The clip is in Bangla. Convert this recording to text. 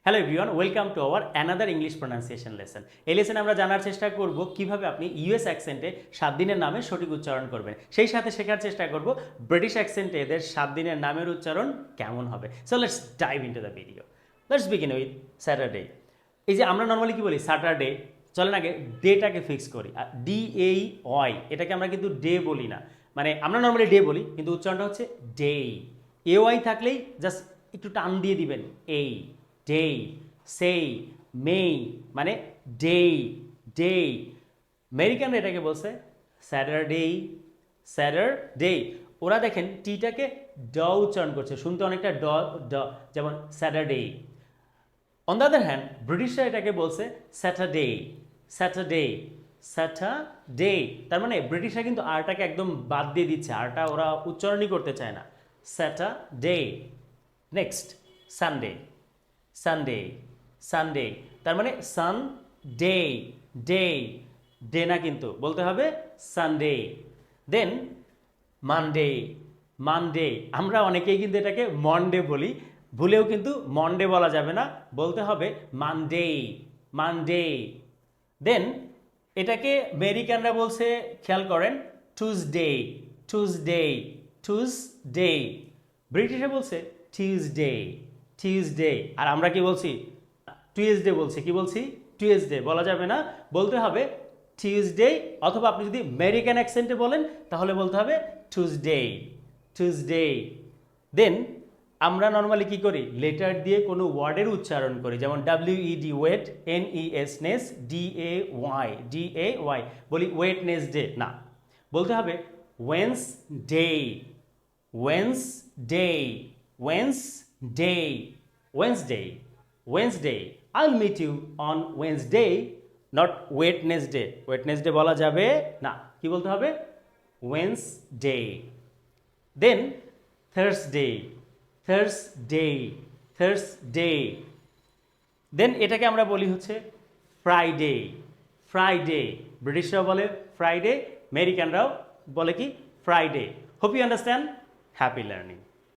Hello everyone, welcome to our another English pronunciation lesson. এই লেসনে আমরা জানার চেষ্টা করব কিভাবে আপনি ইউএস অ্যাকসেন্টে 7 দিনের নামের সঠিক উচ্চারণ করবেন। সেই সাথে শেখার চেষ্টা করব ব্রিটিশ অ্যাকসেন্টে এদের 7 দিনের নামের উচ্চারণ কেমন হবে। So let's dive into the video. Let's begin with Saturday. এই যে আমরা নর্মালি কি বলি স্যাটারডে, চলেন আগে ডেটাকে ফিক্স করি। DAY, এটাকে আমরা কিন্তু ডে বলি না, মানে আমরা নর্মালি ডে বলি কিন্তু উচ্চারণটা হচ্ছে ডে। AY থাকলেই জাস্ট একটু টান দিয়ে দিবেন এই ডে। সেই মেই মানে ডে ডে। আমেরিকানরা এটাকে বলছে স্যাটারডে স্যাটারডে। ওরা দেখেন টিটাকে ড উচ্চারণ করছে, শুনতে অনেকটা ড ড, যেমন Saturday. On the other hand ব্রিটিশরা এটাকে বলছে স্যাটারডে স্যাটারডে স্যাটারডে। তার মানে ব্রিটিশরা কিন্তু আরটাকে একদম বাদ দিয়ে দিচ্ছে, আরটা ওরা উচ্চারণই করতে চায় না। Saturday. Next Sunday Sunday Sunday, তার মানে সানডে ডে ডে না, কিন্তু বলতে হবে সানডে। দেন মানডে মানডে, আমরা অনেকেই কিন্তু এটাকে মনডে বলি, ভুলেও কিন্তু মনডে বলা যাবে না, বলতে হবে মানডে মানডে। দেন এটাকে আমেরিকানরা বলছে, খেয়াল করেন, টুজডে টুজডে টুজডে। ব্রিটিশে বলছে টিউজডে টিউজডে। আর আমরা কি বলছি? টুয়েসডে বলছি। কি বলছি? টুয়েসডে বলা যাবে না, বলতে হবে টিউজডে। অথবা আপনি যদি আমেরিকান অ্যাকসেন্টে বলেন তাহলে বলতে হবে টুজডে টুজডে। দেন আমরা নর্মালি কি করি? লেটার দিয়ে কোনো ওয়ার্ডের উচ্চারণ করি, যেমন WED ওয়েট, NESনেস, DAY বলি ওয়েটনেসডে না, বলতে হবে Wednesday Wednesday Wednesday Wednesday Wednesday. I'll meet you on Wednesday, not Wednesday. Wednesday বলা যাবে না, কি বলতে হবে? Wednesday. Then Thursday Thursday Thursday. দেন এটাকে আমরা বলি হচ্ছে ফ্রাইডে ফ্রাইডে। ব্রিটিশরাও বলে ফ্রাইডে, আমেরিকানরাও বলে কি? Friday. Hope you understand. Happy learning.